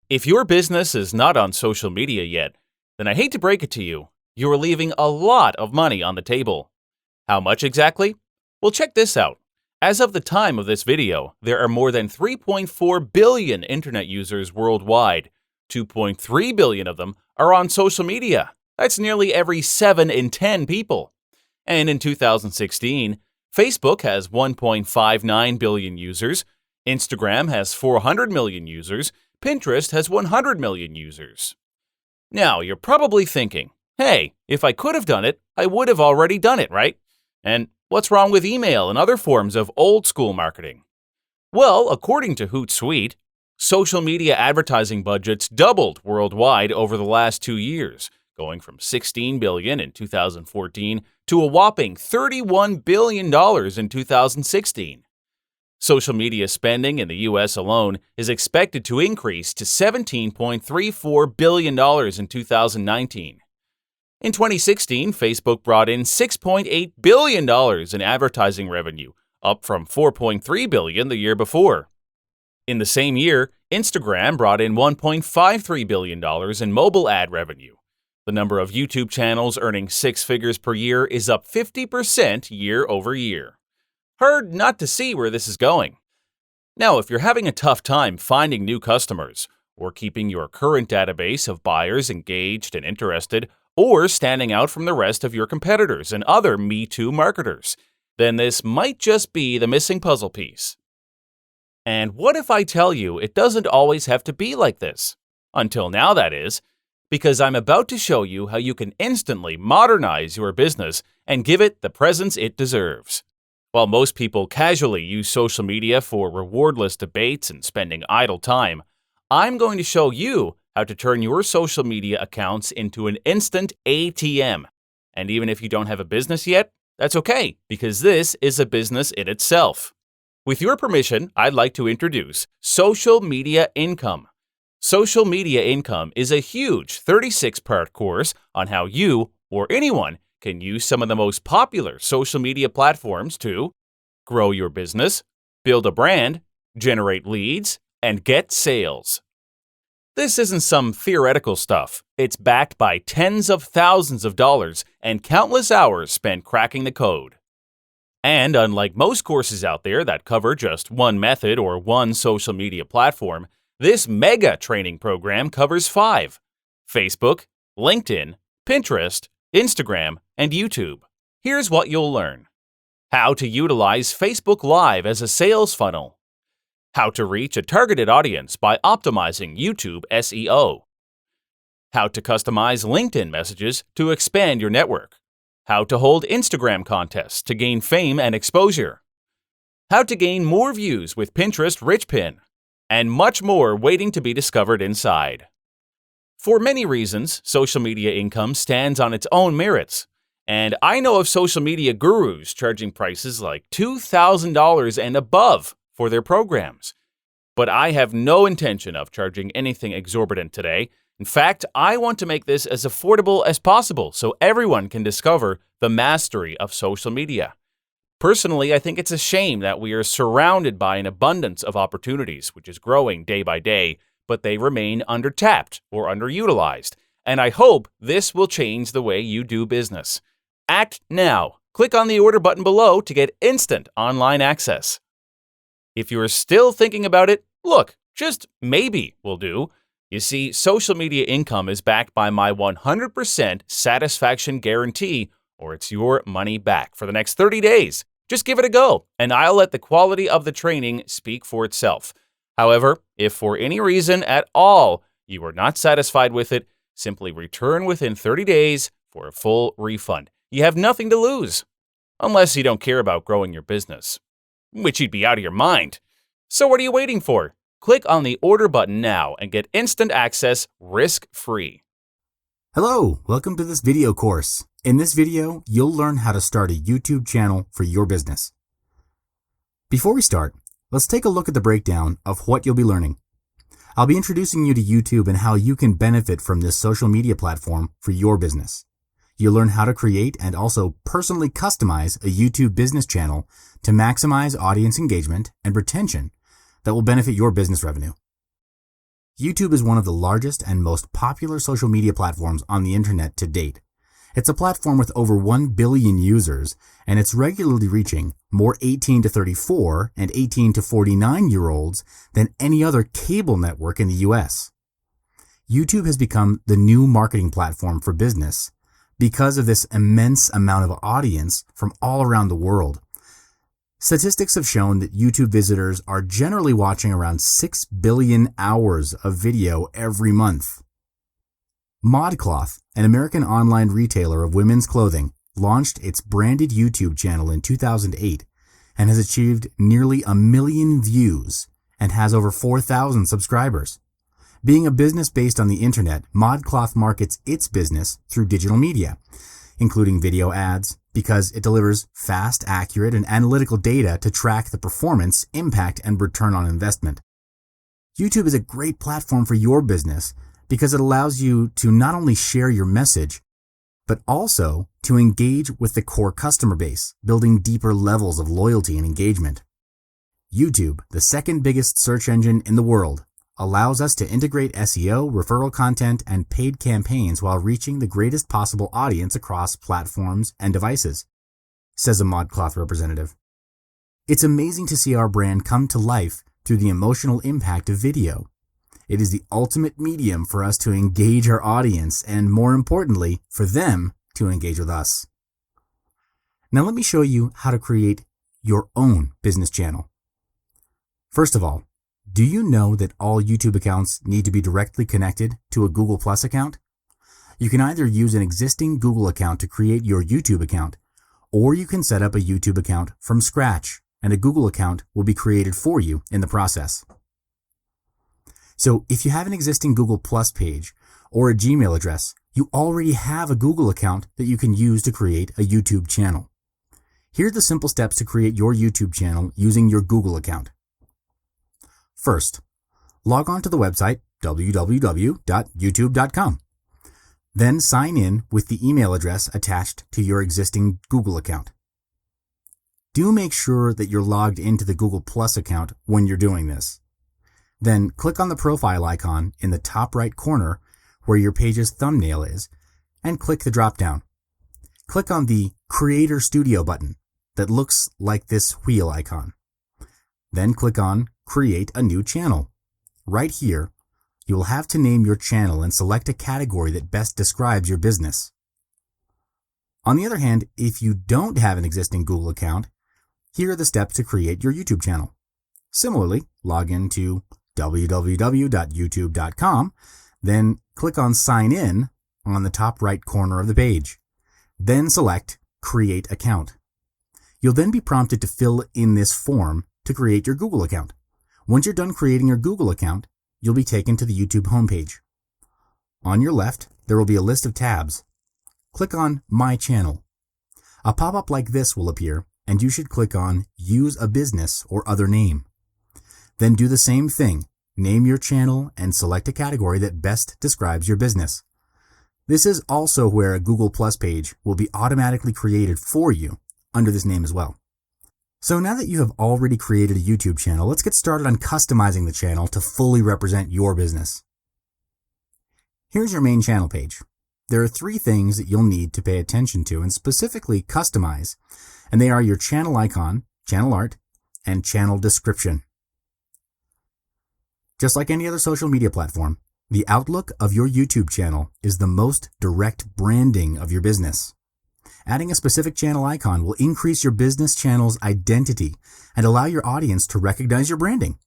If your business is not on social media yet, then I hate to break it to you, you're leaving a lot of money on the table. How much exactly? Well, check this out. As of the time of this video, there are more than 3.4 billion internet users worldwide. 2.3 billion of them are on social media. That's nearly every 7 in 10 people. And in 2016, Facebook has 1.59 billion users, Instagram has 400 million users, Pinterest has 100 million users. Now, you're probably thinking, hey, if I could have done it, I would have already done it, right? And what's wrong with email and other forms of old-school marketing? Well, according to Hootsuite, social media advertising budgets doubled worldwide over the last 2 years, going from $16 billion in 2014 to a whopping $31 billion in 2016. Social media spending in the U.S. alone is expected to increase to $17.34 billion in 2019. In 2016, Facebook brought in $6.8 billion in advertising revenue, up from $4.3 billion the year before. In the same year, Instagram brought in $1.53 billion in mobile ad revenue. The number of YouTube channels earning 6 figures per year is up 50% year over year. Hard not to see where this is going. Now, if you're having a tough time finding new customers, or keeping your current database of buyers engaged and interested, or standing out from the rest of your competitors and other Me Too marketers, then this might just be the missing puzzle piece. And what if I tell you it doesn't always have to be like this? Until now, that is, because I'm about to show you how you can instantly modernize your business and give it the presence it deserves. While most people casually use social media for rewardless debates and spending idle time, I'm going to show you how to turn your social media accounts into an instant ATM. And even if you don't have a business yet, that's okay, because this is a business in itself. With your permission, I'd like to introduce Social Media Income. Social Media Income is a huge 36-part course on how you, or anyone, can use some of the most popular social media platforms to grow your business, build a brand, generate leads, and get sales. This isn't some theoretical stuff. It's backed by tens of thousands of dollars and countless hours spent cracking the code. And unlike most courses out there that cover just one method or one social media platform, this mega training program covers 5: Facebook, LinkedIn, Pinterest, Instagram, and YouTube. Here's what you'll learn. How to utilize Facebook Live as a sales funnel. How to reach a targeted audience by optimizing YouTube SEO. How to customize LinkedIn messages to expand your network. How to hold Instagram contests to gain fame and exposure. How to gain more views with Pinterest Rich Pin. And much more waiting to be discovered inside. For many reasons, social media income stands on its own merits, and I know of social media gurus charging prices like $2,000 and above for their programs. But I have no intention of charging anything exorbitant today. In fact, I want to make this as affordable as possible so everyone can discover the mastery of social media. Personally, I think it's a shame that we are surrounded by an abundance of opportunities, which is growing day by day, but they remain undertapped or underutilized, and I hope this will change the way you do business. Act now. Click on the order button below to get instant online access. If you're still thinking about it, look, just maybe will do. You see, social media income is backed by my 100% satisfaction guarantee, or it's your money back for the next 30 days. Just give it a go, and I'll let the quality of the training speak for itself. However, if for any reason at all you are not satisfied with it, simply return within 30 days for a full refund. You have nothing to lose, unless you don't care about growing your business, which you'd be out of your mind. So what are you waiting for? Click on the order button now and get instant access risk-free. Hello, welcome to this video course. In this video, you'll learn how to start a YouTube channel for your business. Before we start, let's take a look at the breakdown of what you'll be learning. I'll be introducing you to YouTube and how you can benefit from this social media platform for your business. You'll learn how to create and also personally customize a YouTube business channel to maximize audience engagement and retention that will benefit your business revenue. YouTube is one of the largest and most popular social media platforms on the internet to date. It's a platform with over 1 billion users, and it's regularly reaching more 18 to 34 and 18 to 49-year-olds than any other cable network in the US. YouTube has become the new marketing platform for business because of this immense amount of audience from all around the world. Statistics have shown that YouTube visitors are generally watching around 6 billion hours of video every month. ModCloth, an American online retailer of women's clothing, launched its branded YouTube channel in 2008 and has achieved nearly 1 million views and has over 4,000 subscribers. Being a business based on the internet, ModCloth markets its business through digital media, including video ads, because it delivers fast, accurate, and analytical data to track the performance, impact, and return on investment. YouTube is a great platform for your business because it allows you to not only share your message, but also to engage with the core customer base, building deeper levels of loyalty and engagement. YouTube, the second biggest search engine in the world, allows us to integrate SEO, referral content, and paid campaigns while reaching the greatest possible audience across platforms and devices, says a ModCloth representative. It's amazing to see our brand come to life through the emotional impact of video. It is the ultimate medium for us to engage our audience and, more importantly, for them to engage with us. Now let me show you how to create your own business channel. First of all, do you know that all YouTube accounts need to be directly connected to a Google Plus account? You can either use an existing Google account to create your YouTube account, or you can set up a YouTube account from scratch, and a Google account will be created for you in the process. So if you have an existing Google Plus page or a Gmail address, you already have a Google account that you can use to create a YouTube channel. Here are the simple steps to create your YouTube channel using your Google account. First, log on to the website www.youtube.com. Then sign in with the email address attached to your existing Google account. Do make sure that you're logged into the Google Plus account when you're doing this. Then click on the profile icon in the top right corner where your page's thumbnail is and click the drop-down. Click on the Creator Studio button that looks like this wheel icon. Then click on Create a New Channel. Right here, you will have to name your channel and select a category that best describes your business. On the other hand, if you don't have an existing Google account, here are the steps to create your YouTube channel. Similarly, log into www.youtube.com, then click on Sign In on the top right corner of the page. Then select Create Account. You'll then be prompted to fill in this form to create your Google account. Once you're done creating your Google account, you'll be taken to the YouTube homepage. On your left, there will be a list of tabs. Click on My Channel. A pop-up like this will appear, and you should click on Use a Business or Other Name. Then do the same thing. Name your channel and select a category that best describes your business. This is also where a Google Plus page will be automatically created for you under this name as well. So now that you have already created a YouTube channel, let's get started on customizing the channel to fully represent your business. Here's your main channel page. There are 3 things that you'll need to pay attention to and specifically customize, and they are your channel icon, channel art, and channel description. Just like any other social media platform, the outlook of your YouTube channel is the most direct branding of your business. Adding a specific channel icon will increase your business channel's identity and allow your audience to recognize your branding.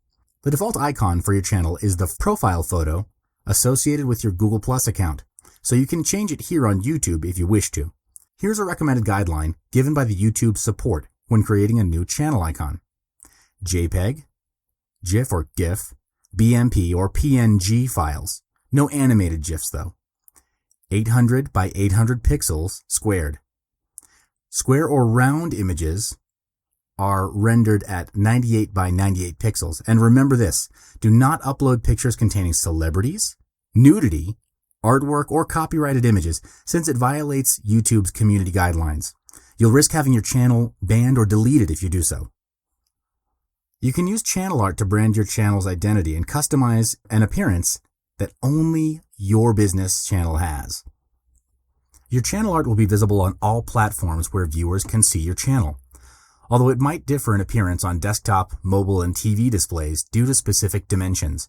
The default icon for your channel is the profile photo associated with your Google Plus account, so you can change it here on YouTube if you wish to. Here's a recommended guideline given by the YouTube support when creating a new channel icon. JPEG, GIF or GIF, BMP or PNG files. No animated GIFs though. 800 by 800 pixels squared. Square or round images are rendered at 98 by 98 pixels. And remember this, do not upload pictures containing celebrities, nudity, artwork, or copyrighted images since it violates YouTube's community guidelines. You'll risk having your channel banned or deleted if you do so. You can use channel art to brand your channel's identity and customize an appearance that only your business channel has. Your channel art will be visible on all platforms where viewers can see your channel, although it might differ in appearance on desktop, mobile, and TV displays due to specific dimensions.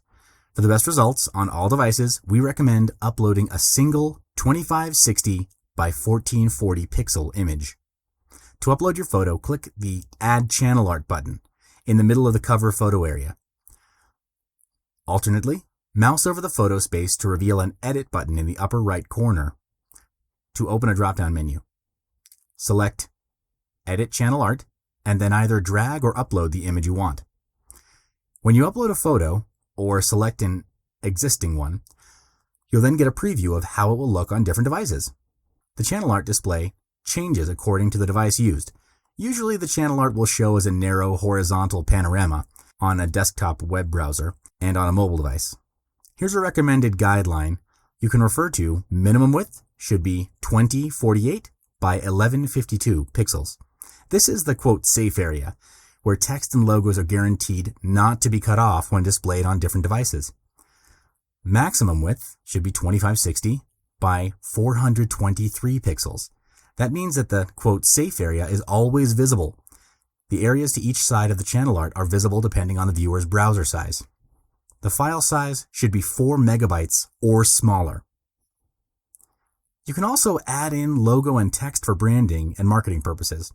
For the best results on all devices, we recommend uploading a single 2560 by 1440 pixel image. To upload your photo, click the Add Channel Art button in the middle of the cover photo area. Alternately, mouse over the photo space to reveal an Edit button in the upper right corner to open a drop-down menu. Select Edit Channel Art and then either drag or upload the image you want. When you upload a photo or select an existing one, you'll then get a preview of how it will look on different devices. The channel art display changes according to the device used. Usually the channel art will show as a narrow horizontal panorama on a desktop web browser and on a mobile device. Here's a recommended guideline you can refer to. Minimum width should be 2048 by 1152 pixels. This is the quote safe area, where text and logos are guaranteed not to be cut off when displayed on different devices. Maximum width should be 2560 by 423 pixels. That means that the quote safe area is always visible. The areas to each side of the channel art are visible depending on the viewer's browser size. The file size should be 4 megabytes or smaller. You can also add in logo and text for branding and marketing purposes.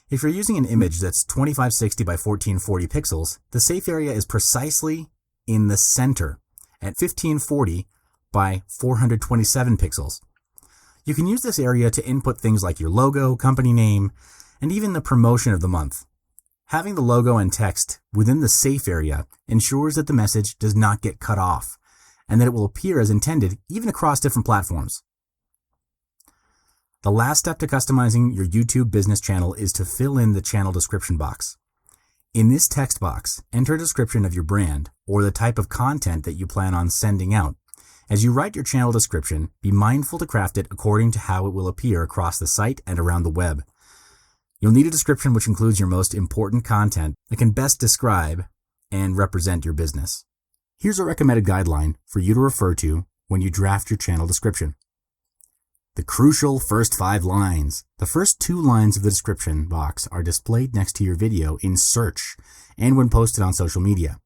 If you're using an image that's 2560 by 1440 pixels, the safe area is precisely in the center at 1540 by 427 pixels. You can use this area to input things like your logo, company name, and even the promotion of the month. Having the logo and text within the safe area ensures that the message does not get cut off and that it will appear as intended even across different platforms. The last step to customizing your YouTube business channel is to fill in the channel description box. In this text box, enter a description of your brand or the type of content that you plan on sending out. As you write your channel description, be mindful to craft it according to how it will appear across the site and around the web. You'll need a description which includes your most important content that can best describe and represent your business. Here's a recommended guideline for you to refer to when you draft your channel description. The crucial first 5 lines. The first 2 lines of the description box are displayed next to your video in search and when posted on social media.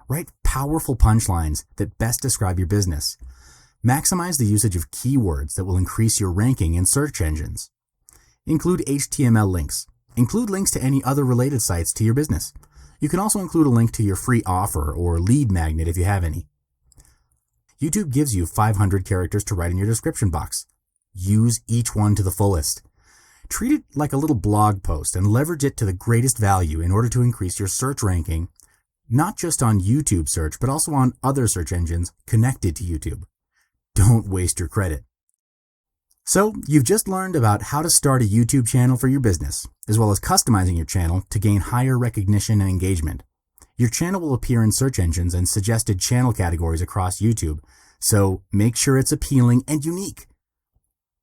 Write powerful punchlines that best describe your business. Maximize the usage of keywords that will increase your ranking in search engines. Include HTML links. Include links to any other related sites to your business. You can also include a link to your free offer or lead magnet if you have any. YouTube gives you 500 characters to write in your description box. Use each one to the fullest. Treat it like a little blog post and leverage it to the greatest value in order to increase your search ranking, not just on YouTube search, but also on other search engines connected to YouTube. Don't waste your credit. So, you've just learned about how to start a YouTube channel for your business, as well as customizing your channel to gain higher recognition and engagement. Your channel will appear in search engines and suggested channel categories across YouTube, so make sure it's appealing and unique.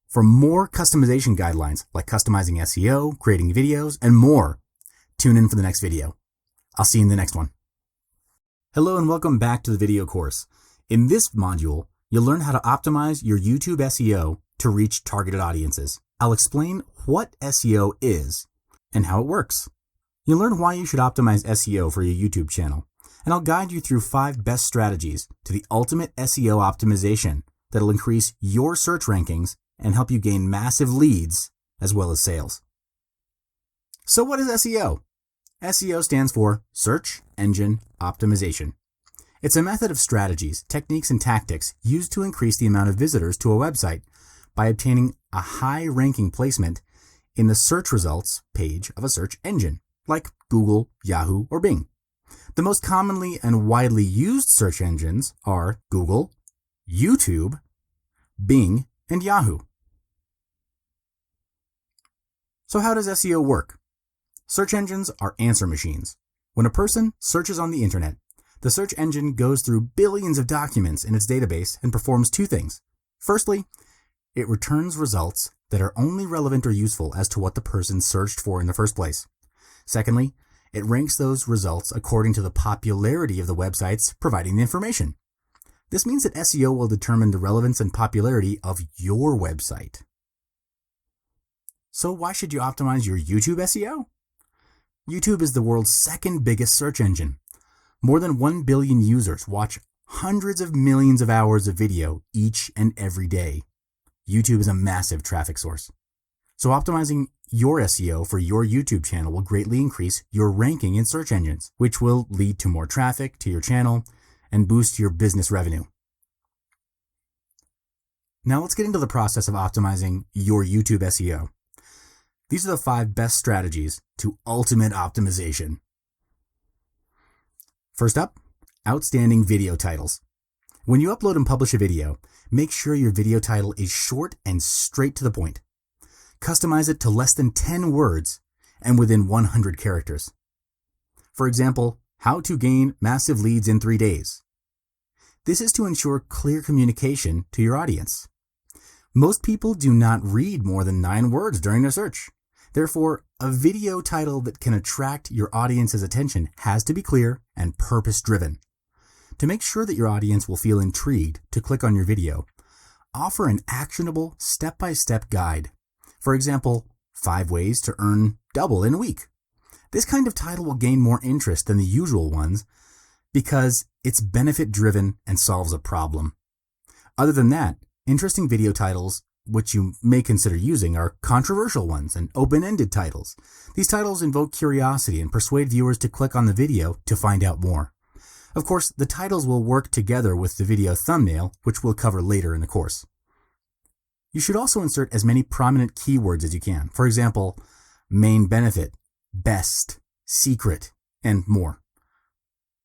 For more customization guidelines like customizing SEO, creating videos, and more, tune in for the next video. I'll see you in the next one. Hello and welcome back to the video course. In this module, you'll learn how to optimize your YouTube SEO to reach targeted audiences. I'll explain what SEO is and how it works. You'll learn why you should optimize SEO for your YouTube channel, and I'll guide you through 5 best strategies to the ultimate SEO optimization that'll increase your search rankings and help you gain massive leads as well as sales. So what is SEO? SEO stands for Search Engine Optimization. It's a method of strategies, techniques, and tactics used to increase the amount of visitors to a website by obtaining a high ranking placement in the search results page of a search engine, like Google, Yahoo, or Bing. The most commonly and widely used search engines are Google, YouTube, Bing, and Yahoo. So how does SEO work? Search engines are answer machines. When a person searches on the internet, the search engine goes through billions of documents in its database and performs 2 things. Firstly, it returns results that are only relevant or useful as to what the person searched for in the first place. Secondly, It ranks those results according to the popularity of the websites providing the information. This means that SEO will determine the relevance and popularity of your website. So why should you optimize your YouTube SEO? YouTube is the world's second biggest search engine. More than 1 billion users watch hundreds of millions of hours of video each and every day. YouTube is a massive traffic source. So optimizing your SEO for your YouTube channel will greatly increase your ranking in search engines, which will lead to more traffic to your channel and boost your business revenue. Now let's get into the process of optimizing your YouTube SEO. These are the 5 best strategies to ultimate optimization. First up, outstanding video titles. When you upload and publish a video, make sure your video title is short and straight to the point. Customize it to less than 10 words and within 100 characters. For example, how to gain massive leads in 3 days. This is to ensure clear communication to your audience. Most people do not read more than 9 words during their search. Therefore, a video title that can attract your audience's attention has to be clear and purpose-driven. To make sure that your audience will feel intrigued to click on your video, offer an actionable step-by-step guide. For example, 5 ways to earn double in a week. This kind of title will gain more interest than the usual ones because it's benefit-driven and solves a problem. Other than that, interesting video titles, which you may consider using, are controversial ones and open-ended titles. These titles invoke curiosity and persuade viewers to click on the video to find out more. Of course, the titles will work together with the video thumbnail, which we'll cover later in the course. You should also insert as many prominent keywords as you can. For example, main benefit, best, secret, and more.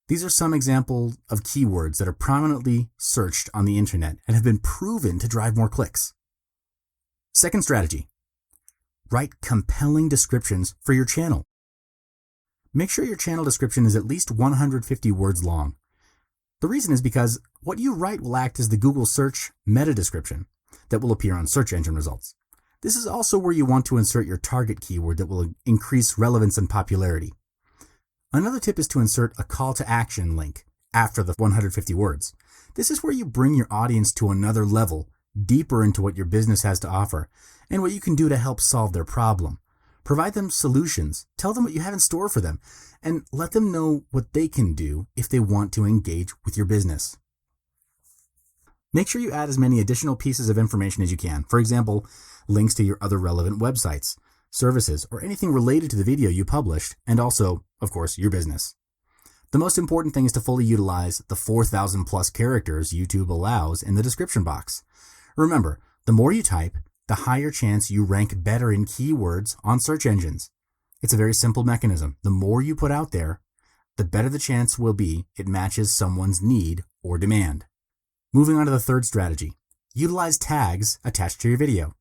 These are some examples of keywords that are prominently searched on the internet and have been proven to drive more clicks. Second strategy, write compelling descriptions for your channel. Make sure your channel description is at least 150 words long. The reason is because what you write will act as the Google search meta description that will appear on search engine results. This is also where you want to insert your target keyword that will increase relevance and popularity. Another tip is to insert a call to action link after the 150 words. This is where you bring your audience to another level, deeper into what your business has to offer and what you can do to help solve their problem. Provide them solutions, tell them what you have in store for them, and let them know what they can do if they want to engage with your business. Make sure you add as many additional pieces of information as you can. For example, links to your other relevant websites, services, or anything related to the video you published, and also, of course, your business. The most important thing is to fully utilize the 4,000 plus characters YouTube allows in the description box. Remember, the more you type, the higher chance you rank better in keywords on search engines. It's a very simple mechanism. The more you put out there, the better the chance will be it matches someone's need or demand. Moving on to the third strategy, utilize tags attached to your video.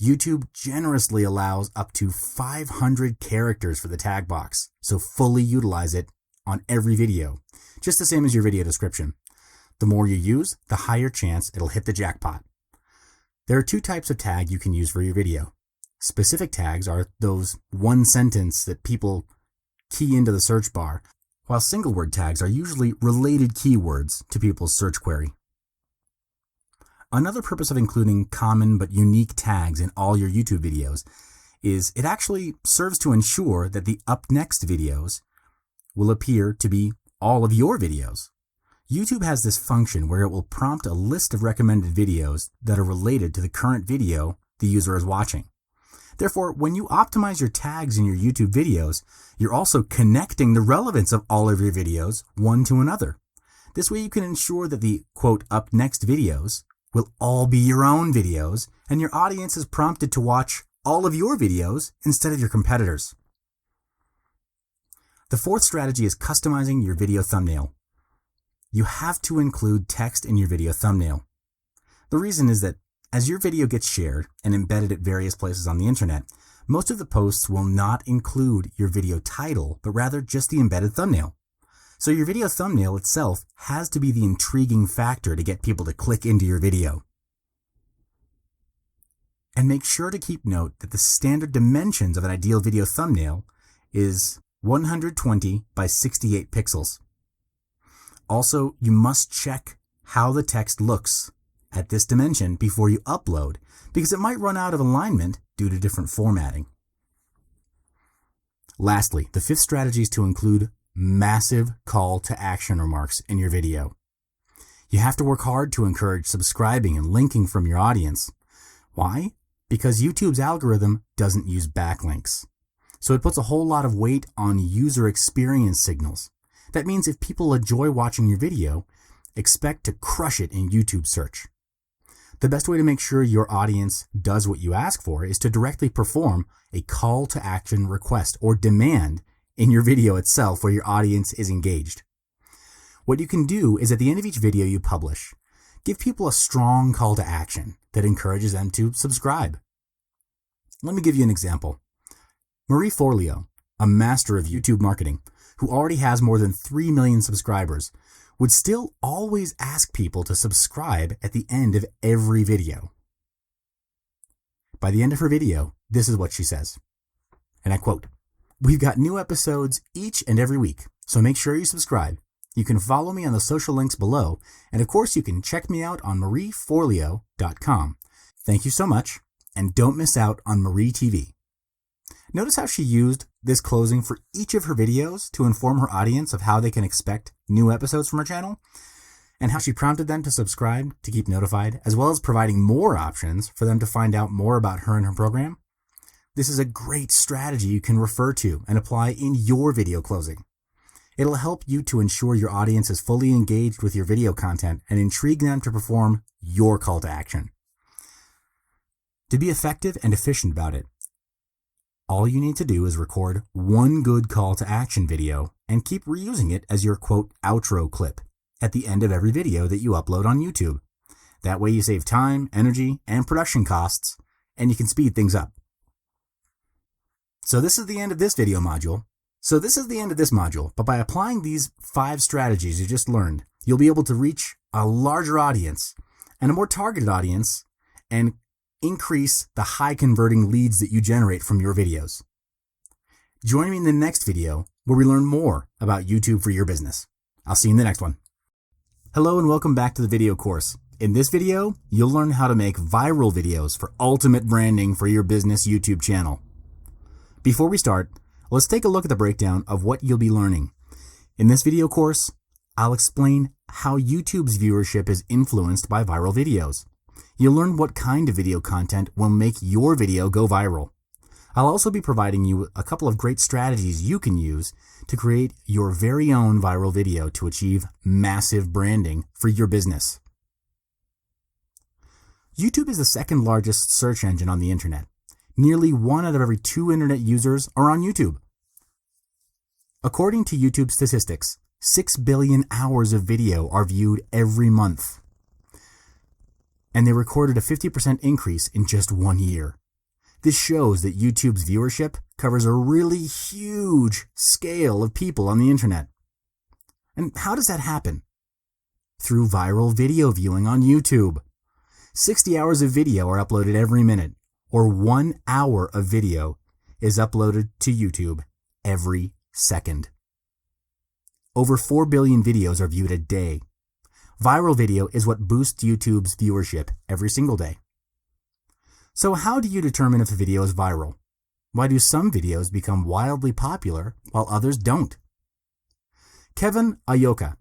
YouTube generously allows up to 500 characters for the tag box, so fully utilize it on every video, just the same as your video description. The more you use, the higher chance it'll hit the jackpot. There are 2 types of tag you can use for your video. Specific tags are those one sentence that people key into the search bar, while single word tags are usually related keywords to people's search query. Another purpose of including common but unique tags in all your YouTube videos is it actually serves to ensure that the up next videos will appear to be all of your videos. YouTube has this function where it will prompt a list of recommended videos that are related to the current video the user is watching. Therefore, when you optimize your tags in your YouTube videos, you're also connecting the relevance of all of your videos one to another. This way you can ensure that the, quote, up next videos will all be your own videos and your audience is prompted to watch all of your videos instead of your competitors. The fourth strategy is customizing your video thumbnail. You have to include text in your video thumbnail. The reason is that as your video gets shared and embedded at various places on the internet, most of the posts will not include your video title, but rather just the embedded thumbnail. So your video thumbnail itself has to be the intriguing factor to get people to click into your video. And make sure to keep note that the standard dimensions of an ideal video thumbnail is 120 by 68 pixels. Also, you must check how the text looks at this dimension before you upload, because it might run out of alignment due to different formatting. Lastly, the fifth strategy is to include massive call to action remarks in your video. You have to work hard to encourage subscribing and linking from your audience. Why? Because YouTube's algorithm doesn't use backlinks. So it puts a whole lot of weight on user experience signals. That means if people enjoy watching your video, expect to crush it in YouTube search. The best way to make sure your audience does what you ask for is to directly perform a call to action request or demand in your video itself where your audience is engaged. What you can do is at the end of each video you publish, give people a strong call to action that encourages them to subscribe. Let me give you an example. Marie Forleo, a master of YouTube marketing, who already has more than 3 million subscribers, would still always ask people to subscribe at the end of every video. By the end of her video, this is what she says, and I quote, "We've got new episodes each and every week, so make sure you subscribe. You can follow me on the social links below, and of course you can check me out on marieforleo.com. Thank you so much, and don't miss out on Marie TV." Notice how she used this closing for each of her videos to inform her audience of how they can expect new episodes from her channel, and how she prompted them to subscribe to keep notified, as well as providing more options for them to find out more about her and her program. This is a great strategy you can refer to and apply in your video closing. It'll help you to ensure your audience is fully engaged with your video content and intrigue them to perform your call to action. To be effective and efficient about it, all you need to do is record one good call to action video and keep reusing it as your quote outro clip at the end of every video that you upload on YouTube. That way you save time, energy, and production costs, and you can speed things up. So this is the end of this video module. But by applying these 5 strategies you just learned, you'll be able to reach a larger audience and a more targeted audience and increase the high converting leads that you generate from your videos. Join me in the next video where we learn more about YouTube for your business. I'll see you in the next one. Hello and welcome back to the video course. In this video, you'll learn how to make viral videos for ultimate branding for your business YouTube channel. Before we start, let's take a look at the breakdown of what you'll be learning. In this video course, I'll explain how YouTube's viewership is influenced by viral videos. You'll learn what kind of video content will make your video go viral. I'll also be providing you a couple of great strategies you can use to create your very own viral video to achieve massive branding for your business. YouTube is the second largest search engine on the internet. Nearly 1 out of every 2 internet users are on YouTube. According to YouTube statistics, 6 billion hours of video are viewed every month. And they recorded a 50% increase in just 1 year. This shows that YouTube's viewership covers a really huge scale of people on the internet. And how does that happen? Through viral video viewing on YouTube. 60 hours of video are uploaded every minute, or 1 hour of video is uploaded to YouTube every second. Over 4 billion videos are viewed a day. Viral video is what boosts YouTube's viewership every single day. So how do you determine if a video is viral? Why do some videos become wildly popular while others don't? Kevin Ayoka,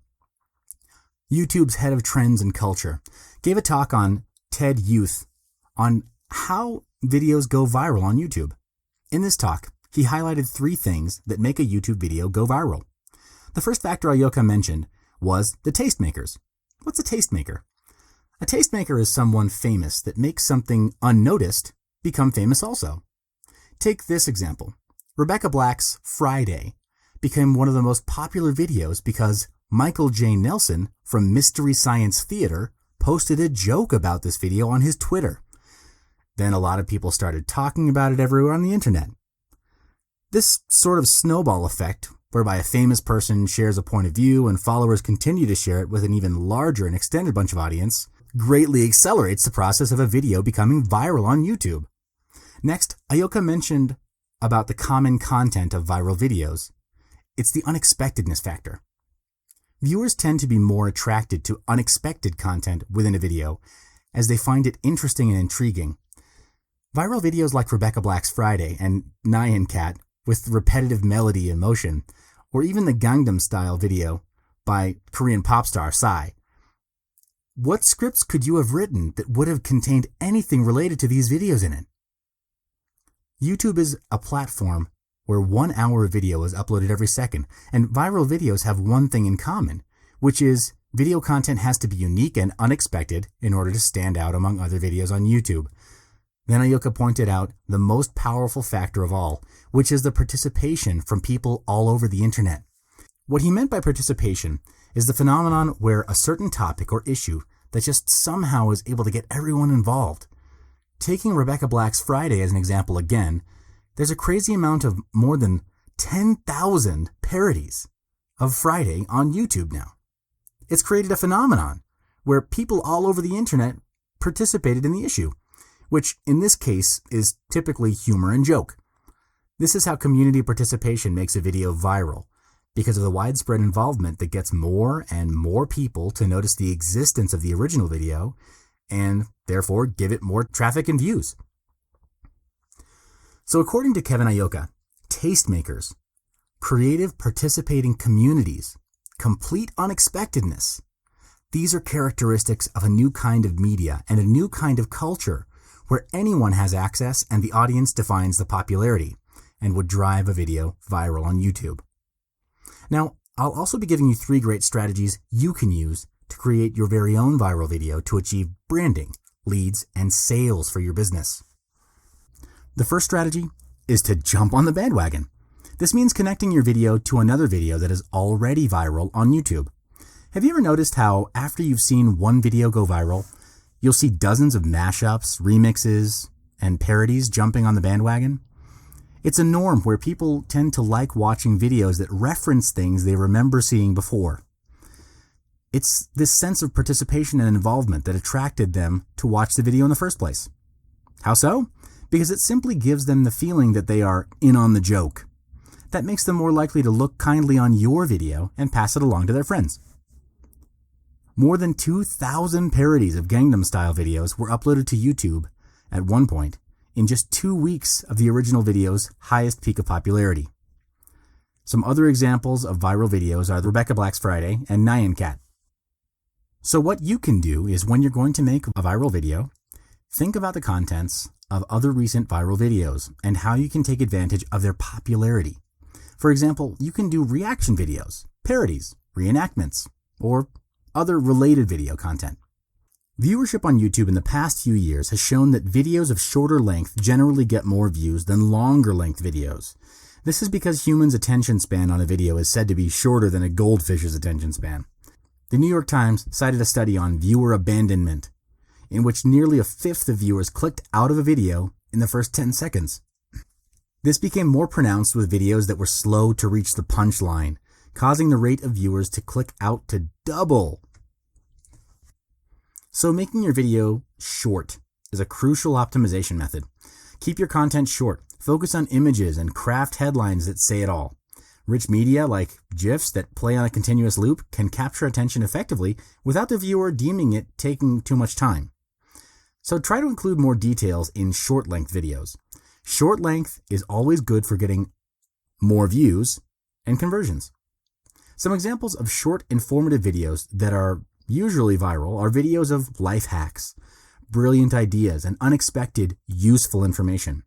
YouTube's head of trends and culture, gave a talk on TED Youth on how videos go viral on YouTube. In this talk, he highlighted 3 things that make a YouTube video go viral. The first factor Ayoka mentioned was the tastemakers. What's a tastemaker? A tastemaker is someone famous that makes something unnoticed become famous also. Take this example. Rebecca Black's Friday became one of the most popular videos because Michael J. Nelson from Mystery Science Theater posted a joke about this video on his Twitter. Then a lot of people started talking about it everywhere on the internet. This sort of snowball effect, whereby a famous person shares a point of view and followers continue to share it with an even larger and extended bunch of audience, greatly accelerates the process of a video becoming viral on YouTube. Next, Ayoka mentioned about the common content of viral videos. it's the unexpectedness factor. Viewers tend to be more attracted to unexpected content within a video as they find it interesting and intriguing. Viral videos like Rebecca Black's Friday and Nyan Cat with repetitive melody and motion, or even the Gangnam Style video by Korean pop star Psy. What scripts could you have written that would have contained anything related to these videos in it? YouTube is a platform where 1 hour of video is uploaded every second, and viral videos have one thing in common, which is video content has to be unique and unexpected in order to stand out among other videos on YouTube. Then Ayoka pointed out the most powerful factor of all, which is the participation from people all over the internet. What he meant by participation is the phenomenon where a certain topic or issue that just somehow is able to get everyone involved. Taking Rebecca Black's Friday as an example again, there's a crazy amount of more than 10,000 parodies of Friday on YouTube now. It's created a phenomenon where people all over the internet participated in the issue, which in this case is typically humor and joke. This is how community participation makes a video viral, because of the widespread involvement that gets more and more people to notice the existence of the original video and therefore give it more traffic and views. So according to Kevin Ayoka, tastemakers, creative participating communities, complete unexpectedness, these are characteristics of a new kind of media and a new kind of culture where anyone has access and the audience defines the popularity and would drive a video viral on YouTube. Now, I'll also be giving you 3 great strategies you can use to create your very own viral video to achieve branding, leads, and sales for your business. The first strategy is to jump on the bandwagon. This means connecting your video to another video that is already viral on YouTube. Have you ever noticed how after you've seen one video go viral, you'll see dozens of mashups, remixes, and parodies jumping on the bandwagon? It's a norm where people tend to like watching videos that reference things they remember seeing before. It's this sense of participation and involvement that attracted them to watch the video in the first place. How so? Because it simply gives them the feeling that they are in on the joke. That makes them more likely to look kindly on your video and pass it along to their friends. More than 2,000 parodies of Gangnam Style videos were uploaded to YouTube at one point in just 2 weeks of the original video's highest peak of popularity. Some other examples of viral videos are Rebecca Black's Friday and Nyan Cat. So what you can do is when you're going to make a viral video, think about the contents of other recent viral videos and how you can take advantage of their popularity. For example, you can do reaction videos, parodies, reenactments, or other related video content. Viewership on YouTube in the past few years has shown that videos of shorter length generally get more views than longer length videos. This is because humans' attention span on a video is said to be shorter than a goldfish's attention span. The New York Times cited a study on viewer abandonment, in which nearly a fifth of viewers clicked out of a video in the first 10 seconds. This became more pronounced with videos that were slow to reach the punchline, causing the rate of viewers to click out to double. So making your video short is a crucial optimization method. Keep your content short, focus on images, and craft headlines that say it all. Rich media like GIFs that play on a continuous loop can capture attention effectively without the viewer deeming it taking too much time. So try to include more details in short-length videos. Short length is always good for getting more views and conversions. Some examples of short, informative videos that are usually viral are videos of life hacks, brilliant ideas, and unexpected, useful information.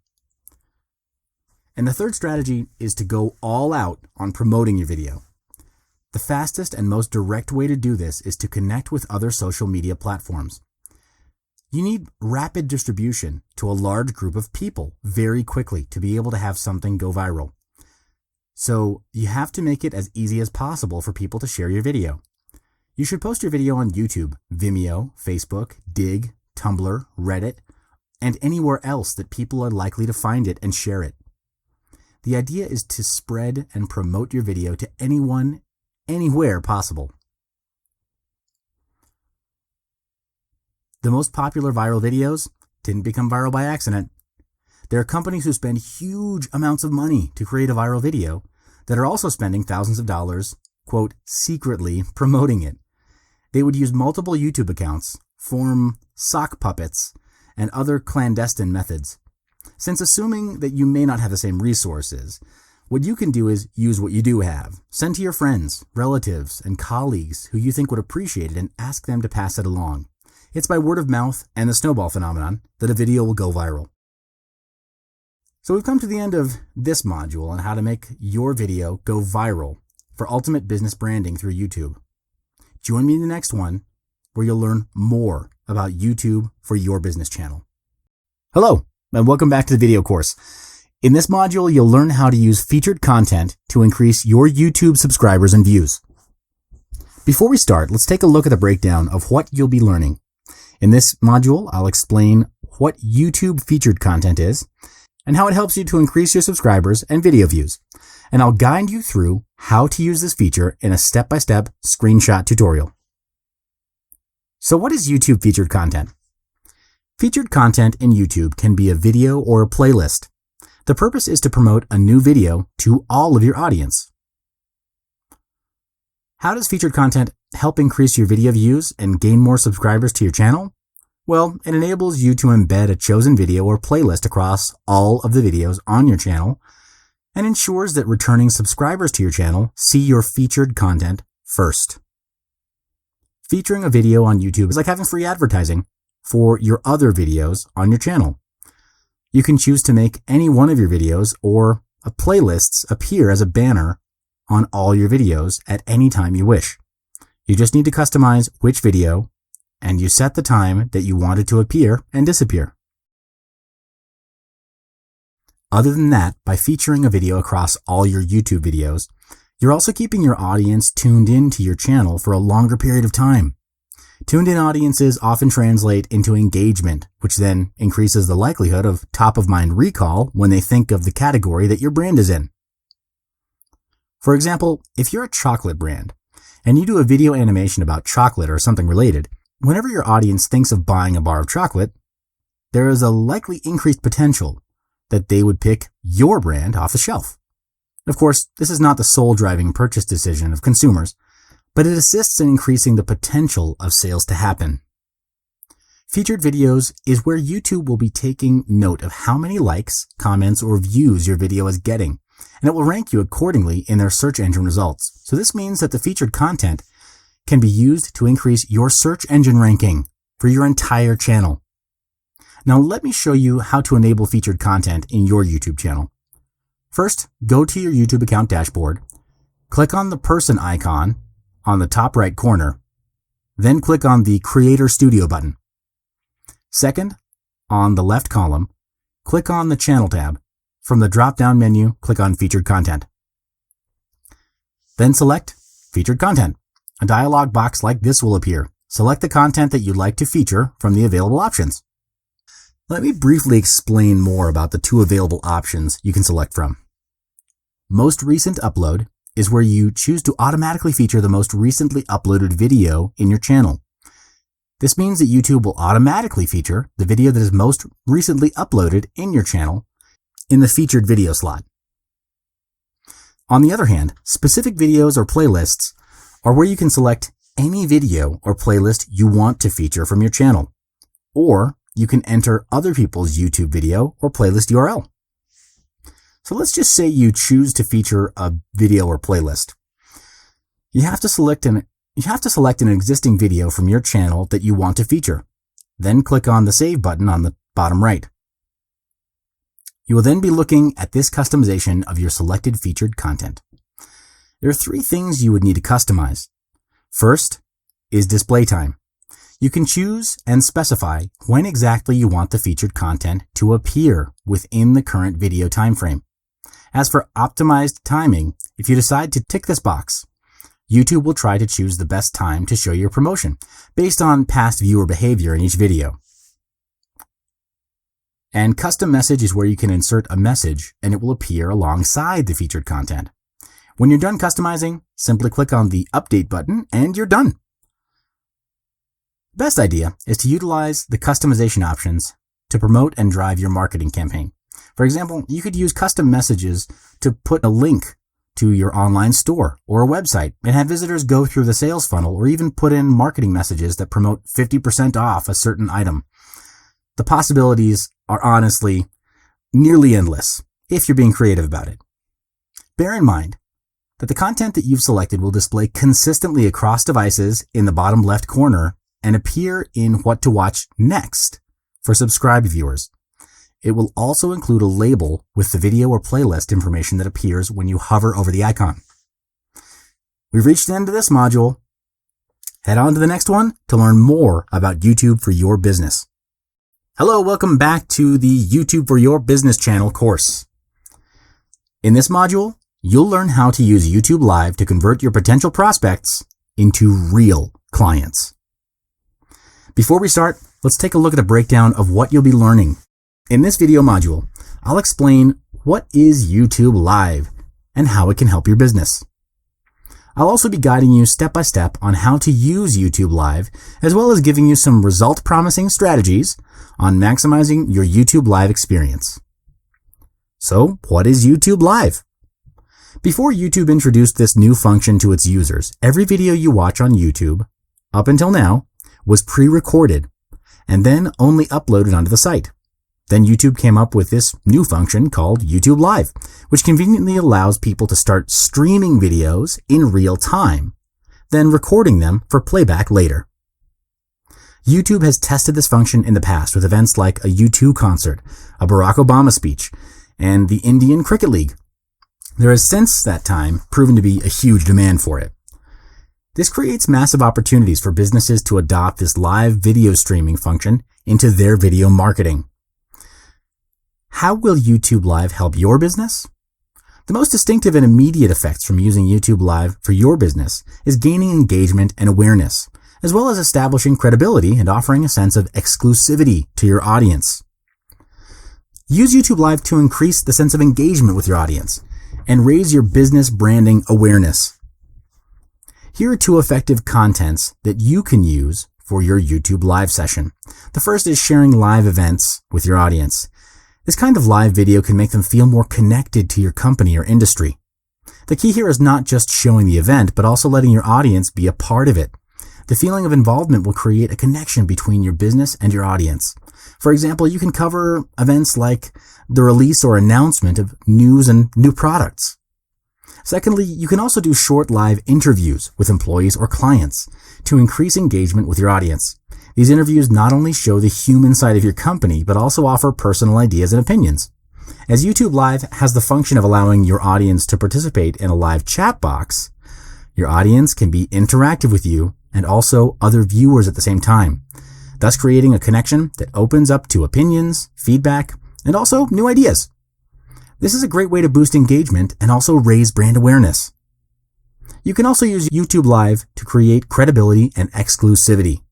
And the third strategy is to go all out on promoting your video. The fastest and most direct way to do this is to connect with other social media platforms. You need rapid distribution to a large group of people very quickly to be able to have something go viral. So you have to make it as easy as possible for people to share your video. You should post your video on YouTube, Vimeo, Facebook, Dig, Tumblr, Reddit, and anywhere else that people are likely to find it and share it. The idea is to spread and promote your video to anyone, anywhere possible. The most popular viral videos didn't become viral by accident. There are companies who spend huge amounts of money to create a viral video that are also spending thousands of dollars, quote, secretly promoting it. They would use multiple YouTube accounts, form sock puppets, and other clandestine methods. Since assuming that you may not have the same resources, what you can do is use what you do have. Send to your friends, relatives, and colleagues who you think would appreciate it and ask them to pass it along. It's by word of mouth and the snowball phenomenon that a video will go viral. So we've come to the end of this module on how to make your video go viral for ultimate business branding through YouTube. Join me in the next one where you'll learn more about YouTube for your business channel. Hello, and welcome back to the video course. In this module, you'll learn how to use featured content to increase your YouTube subscribers and views. Before we start, let's take a look at the breakdown of what you'll be learning. In this module, I'll explain what YouTube featured content is and how it helps you to increase your subscribers and video views. And I'll guide you through how to use this feature in a step-by-step screenshot tutorial. So what is YouTube featured content? Featured content in YouTube can be a video or a playlist. The purpose is to promote a new video to all of your audience. How does featured content help increase your video views and gain more subscribers to your channel? Well, it enables you to embed a chosen video or playlist across all of the videos on your channel and ensures that returning subscribers to your channel see your featured content first. Featuring a video on YouTube is like having free advertising for your other videos on your channel. You can choose to make any one of your videos or a playlists appear as a banner on all your videos at any time you wish. You just need to customize which video and you set the time that you want it to appear and disappear. Other than that, by featuring a video across all your YouTube videos, you're also keeping your audience tuned in to your channel for a longer period of time. Tuned in audiences often translate into engagement, which then increases the likelihood of top-of-mind recall when they think of the category that your brand is in. For example, if you're a chocolate brand and you do a video animation about chocolate or something related, whenever your audience thinks of buying a bar of chocolate, there is a likely increased potential that they would pick your brand off the shelf. Of course, this is not the sole driving purchase decision of consumers, but it assists in increasing the potential of sales to happen. Featured videos is where YouTube will be taking note of how many likes, comments, or views your video is getting, and it will rank you accordingly in their search engine results. So this means that the featured content can be used to increase your search engine ranking for your entire channel. Now let me show you how to enable featured content in your YouTube channel. First, go to your YouTube account dashboard, click on the person icon on the top right corner, then click on the Creator Studio button. Second, on the left column, click on the Channel tab. From the drop-down menu, click on Featured Content. Then select Featured Content. A dialog box like this will appear. Select the content that you'd like to feature from the available options. Let me briefly explain more about the two available options you can select from. Most Recent Upload is where you choose to automatically feature the most recently uploaded video in your channel. This means that YouTube will automatically feature the video that is most recently uploaded in your channel in the featured video slot. On the other hand, specific videos or playlists are where you can select any video or playlist you want to feature from your channel, or you can enter other people's YouTube video or playlist URL. So let's just say you choose to feature a video or playlist. You have to select an existing video from your channel that you want to feature. Then click on the Save button on the bottom right. You will then be looking at this customization of your selected featured content. There are three things you would need to customize. First is display time. You can choose and specify when exactly you want the featured content to appear within the current video time frame. As for optimized timing, if you decide to tick this box, YouTube will try to choose the best time to show your promotion based on past viewer behavior in each video. And custom message is where you can insert a message and it will appear alongside the featured content. When you're done customizing, simply click on the Update button and you're done. The best idea is to utilize the customization options to promote and drive your marketing campaign. For example, you could use custom messages to put a link to your online store or a website and have visitors go through the sales funnel or even put in marketing messages that promote 50% off a certain item. The possibilities are honestly nearly endless if you're being creative about it. Bear in mind that the content that you've selected will display consistently across devices in the bottom left corner and appear in What to Watch Next for subscribed viewers. It will also include a label with the video or playlist information that appears when you hover over the icon. We've reached the end of this module. Head on to the next one to learn more about YouTube for your business. Hello, welcome back to the YouTube for Your Business channel course. In this module, you'll learn how to use YouTube Live to convert your potential prospects into real clients. Before we start, let's take a look at a breakdown of what you'll be learning. In this video module, I'll explain what is YouTube Live and how it can help your business. I'll also be guiding you step by step on how to use YouTube Live, as well as giving you some result-promising strategies on maximizing your YouTube Live experience. So, what is YouTube Live? Before YouTube introduced this new function to its users, every video you watch on YouTube, up until now, was pre-recorded and then only uploaded onto the site. Then YouTube came up with this new function called YouTube Live, which conveniently allows people to start streaming videos in real time, then recording them for playback later. YouTube has tested this function in the past with events like a U2 concert, a Barack Obama speech, and the Indian Cricket League. There has since that time proven to be a huge demand for it. This creates massive opportunities for businesses to adopt this live video streaming function into their video marketing. How will YouTube Live help your business? The most distinctive and immediate effects from using YouTube Live for your business is gaining engagement and awareness, as well as establishing credibility and offering a sense of exclusivity to your audience. Use YouTube Live to increase the sense of engagement with your audience and raise your business branding awareness. Here are two effective contents that you can use for your YouTube Live session. The first is sharing live events with your audience. This kind of live video can make them feel more connected to your company or industry. The key here is not just showing the event, but also letting your audience be a part of it. The feeling of involvement will create a connection between your business and your audience. For example, you can cover events like the release or announcement of news and new products. Secondly, you can also do short live interviews with employees or clients to increase engagement with your audience. These interviews not only show the human side of your company, but also offer personal ideas and opinions. As YouTube Live has the function of allowing your audience to participate in a live chat box, your audience can be interactive with you and also other viewers at the same time, thus creating a connection that opens up to opinions, feedback, and also new ideas. This is a great way to boost engagement and also raise brand awareness. You can also use YouTube Live to create credibility and exclusivity.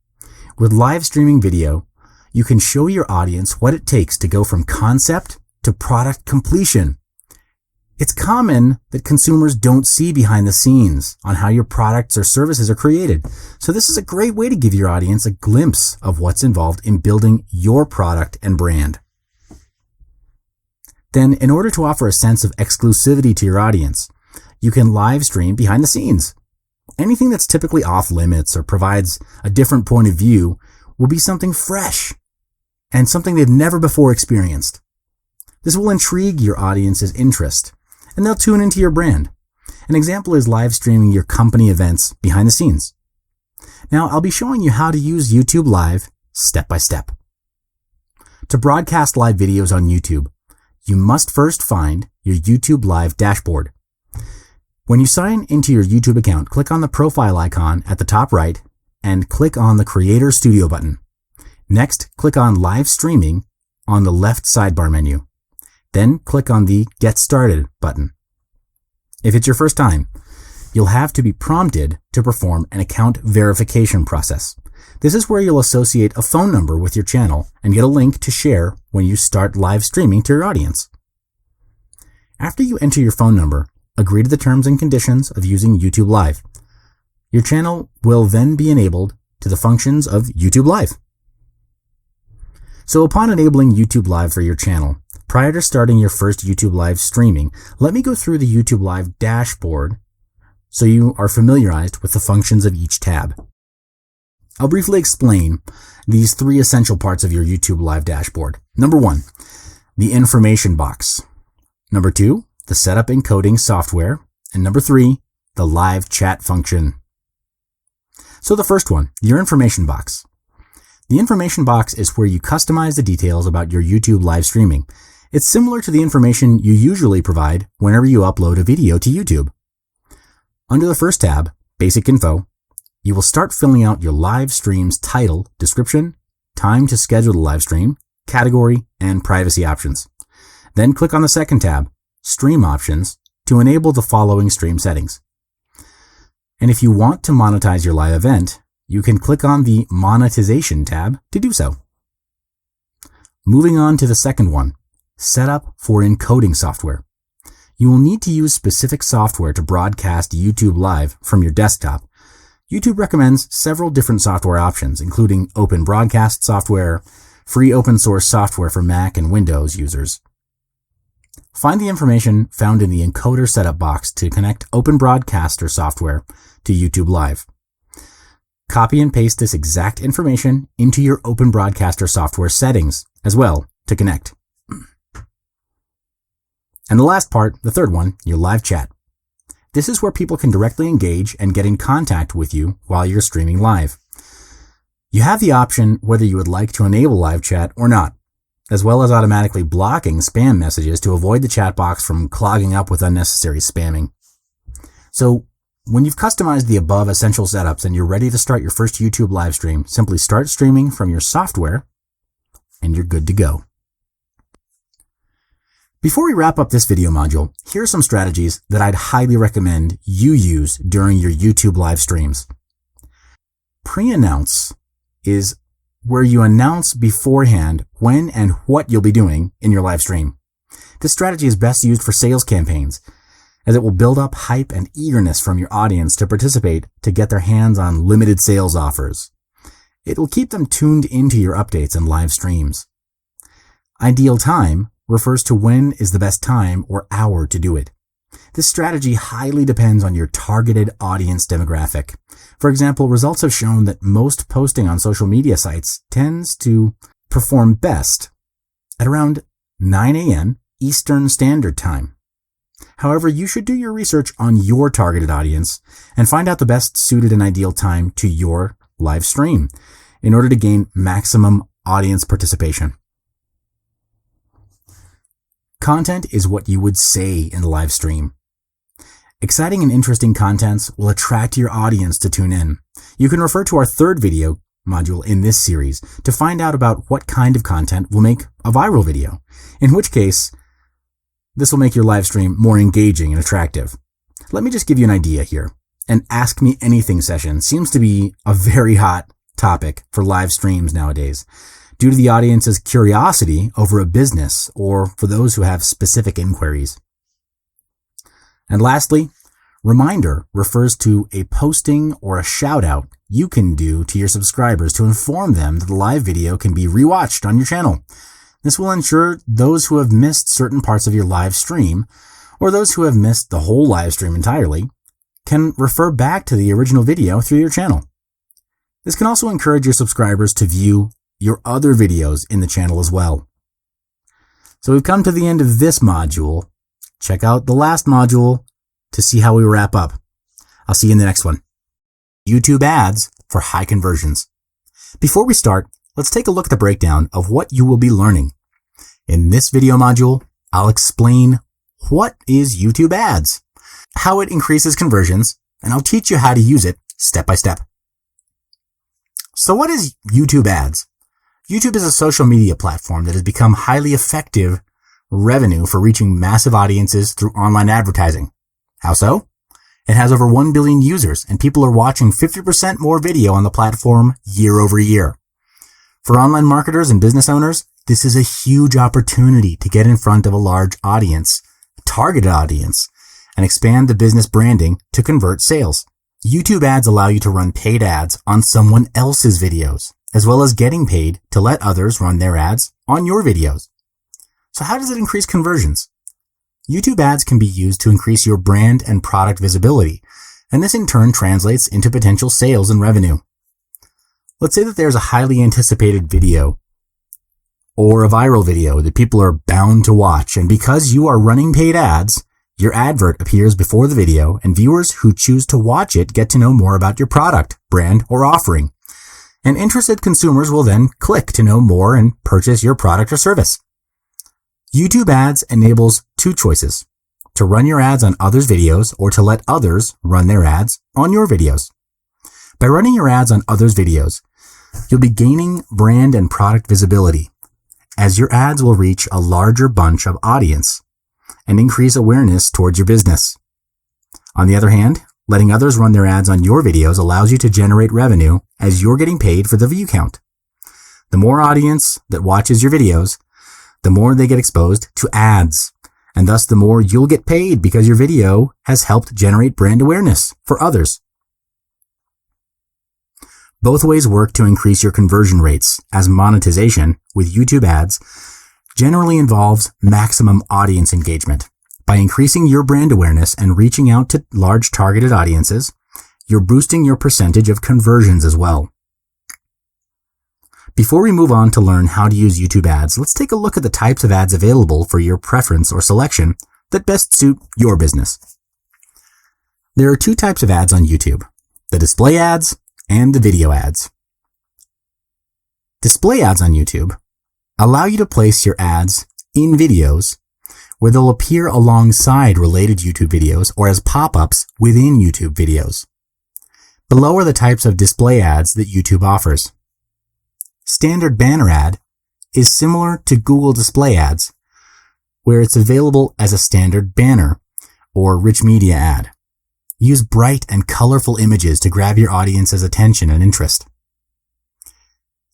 With live streaming video, you can show your audience what it takes to go from concept to product completion. It's common that consumers don't see behind the scenes on how your products or services are created. So this is a great way to give your audience a glimpse of what's involved in building your product and brand. Then, in order to offer a sense of exclusivity to your audience, you can live stream behind the scenes. Anything that's typically off limits or provides a different point of view will be something fresh and something they've never before experienced. This will intrigue your audience's interest, and they'll tune into your brand. An example is live streaming your company events behind the scenes. Now, I'll be showing you how to use YouTube Live step by step. To broadcast live videos on YouTube, you must first find your YouTube Live dashboard. When you sign into your YouTube account, click on the profile icon at the top right and click on the Creator Studio button. Next, click on Live Streaming on the left sidebar menu. Then click on the Get Started button. If it's your first time, you'll have to be prompted to perform an account verification process. This is where you'll associate a phone number with your channel and get a link to share when you start live streaming to your audience. After you enter your phone number, agree to the terms and conditions of using YouTube Live. Your channel will then be enabled to the functions of YouTube Live. So upon enabling YouTube Live for your channel, Prior to starting your first YouTube Live streaming, let me go through the YouTube Live dashboard so you are familiarized with the functions of each tab. I'll briefly explain these three essential parts of your YouTube Live dashboard. Number 1, the information box. Number 2, the setup encoding software. And number 3, the live chat function. So the first one, your information box. The information box is where you customize the details about your YouTube live streaming. It's similar to the information you usually provide whenever you upload a video to YouTube. Under the first tab, Basic Info, you will start filling out your live stream's title, description, time to schedule the live stream, category, and privacy options. Then click on the second tab, Stream Options, to enable the following stream settings. And if you want to monetize your live event, you can click on the Monetization tab to do so. Moving on to the second one, Setup for Encoding Software. You will need to use specific software to broadcast YouTube Live from your desktop. YouTube recommends several different software options, including open broadcast software, free open source software for Mac and Windows users. Find the information found in the encoder setup box to connect Open Broadcaster software to YouTube Live. Copy and paste this exact information into your Open Broadcaster software settings as well to connect. And the last part, the third one, your live chat. This is where people can directly engage and get in contact with you while you're streaming live. You have the option whether you would like to enable live chat or not, as well as automatically blocking spam messages to avoid the chat box from clogging up with unnecessary spamming. So, when you've customized the above essential setups and you're ready to start your first YouTube live stream, simply start streaming from your software and you're good to go. Before we wrap up this video module, here are some strategies that I'd highly recommend you use during your YouTube live streams. Pre-announce is where you announce beforehand when and what you'll be doing in your live stream. This strategy is best used for sales campaigns, as it will build up hype and eagerness from your audience to participate to get their hands on limited sales offers. It will keep them tuned into your updates and live streams. Ideal time refers to when is the best time or hour to do it. This strategy highly depends on your targeted audience demographic. For example, results have shown that most posting on social media sites tends to perform best at around 9 a.m. Eastern Standard Time. However, you should do your research on your targeted audience and find out the best suited and ideal time to your live stream in order to gain maximum audience participation. Content is what you would say in the live stream. Exciting and interesting contents will attract your audience to tune in. You can refer to our third video module in this series to find out about what kind of content will make a viral video, in which case, this will make your live stream more engaging and attractive. Let me just give you an idea here. An Ask Me Anything session seems to be a very hot topic for live streams nowadays, due to the audience's curiosity over a business or for those who have specific inquiries. And lastly, reminder refers to a posting or a shout out you can do to your subscribers to inform them that the live video can be rewatched on your channel. This will ensure those who have missed certain parts of your live stream, or those who have missed the whole live stream entirely, can refer back to the original video through your channel. This can also encourage your subscribers to view your other videos in the channel as well. So we've come to the end of this module. Check out the last module to see how we wrap up. I'll see you in the next one. YouTube ads for high conversions. Before we start, let's take a look at the breakdown of what you will be learning. In this video module, I'll explain what is YouTube ads, how it increases conversions, and I'll teach you how to use it step by step. So what is YouTube ads? YouTube is a social media platform that has become highly effective revenue for reaching massive audiences through online advertising. How so? It has over 1 billion users, and people are watching 50% more video on the platform year over year. For online marketers and business owners, this is a huge opportunity to get in front of a large audience, a targeted audience, and expand the business branding to convert sales. YouTube ads allow you to run paid ads on someone else's videos, as well as getting paid to let others run their ads on your videos. So how does it increase conversions? YouTube ads can be used to increase your brand and product visibility, and this in turn translates into potential sales and revenue. Let's say that there's a highly anticipated video or a viral video that people are bound to watch, and because you are running paid ads, your advert appears before the video, and viewers who choose to watch it get to know more about your product, brand, or offering. And interested consumers will then click to know more and purchase your product or service. YouTube ads enables two choices: to run your ads on others' videos or to let others run their ads on your videos. By running your ads on others' videos, you'll be gaining brand and product visibility, as your ads will reach a larger bunch of audience and increase awareness towards your business. On the other hand, letting others run their ads on your videos allows you to generate revenue as you're getting paid for the view count. The more audience that watches your videos, the more they get exposed to ads, and thus the more you'll get paid because your video has helped generate brand awareness for others. Both ways work to increase your conversion rates, as monetization with YouTube ads generally involves maximum audience engagement. By increasing your brand awareness and reaching out to large targeted audiences, you're boosting your percentage of conversions as well. Before we move on to learn how to use YouTube ads, let's take a look at the types of ads available for your preference or selection that best suit your business. There are two types of ads on YouTube: the display ads and the video ads. Display ads on YouTube allow you to place your ads in videos where they'll appear alongside related YouTube videos or as pop-ups within YouTube videos. Below are the types of display ads that YouTube offers. Standard banner ad is similar to Google Display Ads, where it's available as a standard banner or rich media ad. Use bright and colorful images to grab your audience's attention and interest.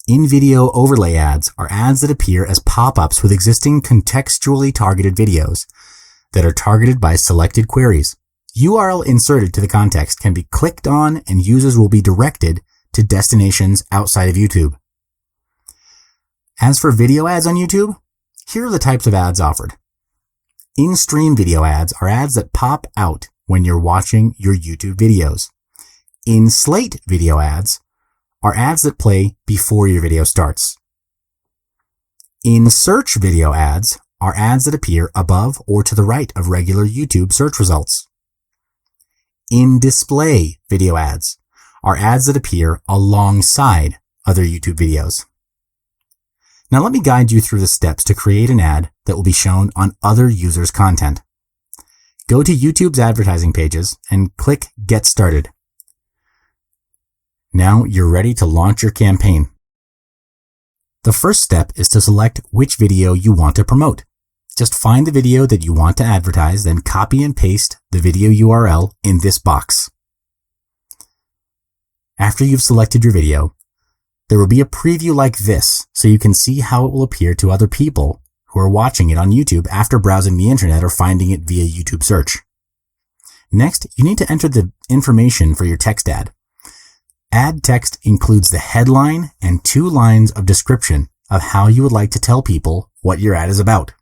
In-video overlay ads are ads that appear as pop-ups with existing contextually targeted videos that are targeted by selected queries. URL inserted to the context can be clicked on, and users will be directed to destinations outside of YouTube. As for video ads on YouTube, here are the types of ads offered. In-stream video ads are ads that pop out when you're watching your YouTube videos. In-slate video ads are ads that play before your video starts. In-search video ads are ads that appear above or to the right of regular YouTube search results. In-display video ads are ads that appear alongside other YouTube videos. Now let me guide you through the steps to create an ad that will be shown on other users' content. Go to YouTube's advertising pages and click Get Started. Now you're ready to launch your campaign. The first step is to select which video you want to promote. Just find the video that you want to advertise, then copy and paste the video URL in this box. After you've selected your video, there will be a preview like this, so you can see how it will appear to other people who are watching it on YouTube after browsing the internet or finding it via YouTube search. Next, you need to enter the information for your text ad. Ad text includes the headline and 2 lines of description of how you would like to tell people what your ad is about.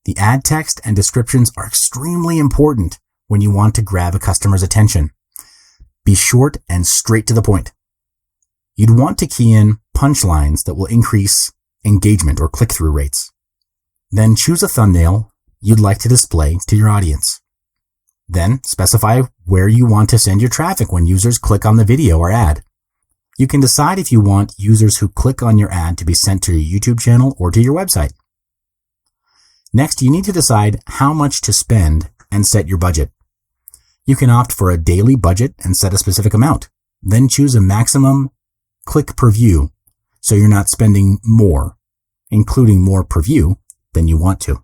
The ad text and descriptions are extremely important when you want to grab a customer's attention. Be short and straight to the point. You'd want to key in punchlines that will increase engagement or click-through rates. Then choose a thumbnail you'd like to display to your audience. Then specify where you want to send your traffic when users click on the video or ad. You can decide if you want users who click on your ad to be sent to your YouTube channel or to your website. Next, you need to decide how much to spend and set your budget. You can opt for a daily budget and set a specific amount. Then choose a maximum click per view, so you're not spending more, including more per view, than you want to.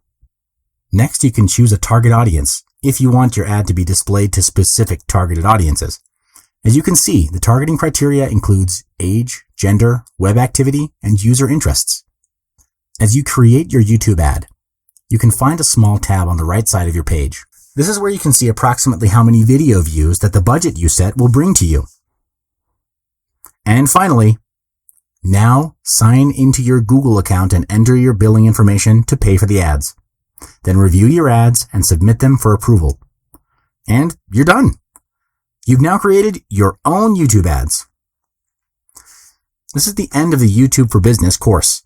Next, you can choose a target audience if you want your ad to be displayed to specific targeted audiences. As you can see, the targeting criteria includes age, gender, web activity, and user interests. As you create your YouTube ad, you can find a small tab on the right side of your page. This is where you can see approximately how many video views that the budget you set will bring to you. And finally, Now, sign into your Google account and enter your billing information to pay for the ads. Then review your ads and submit them for approval. And you're done. You've now created your own YouTube ads. This is the end of the YouTube for Business course.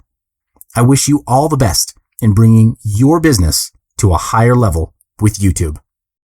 I wish you all the best in bringing your business to a higher level with YouTube.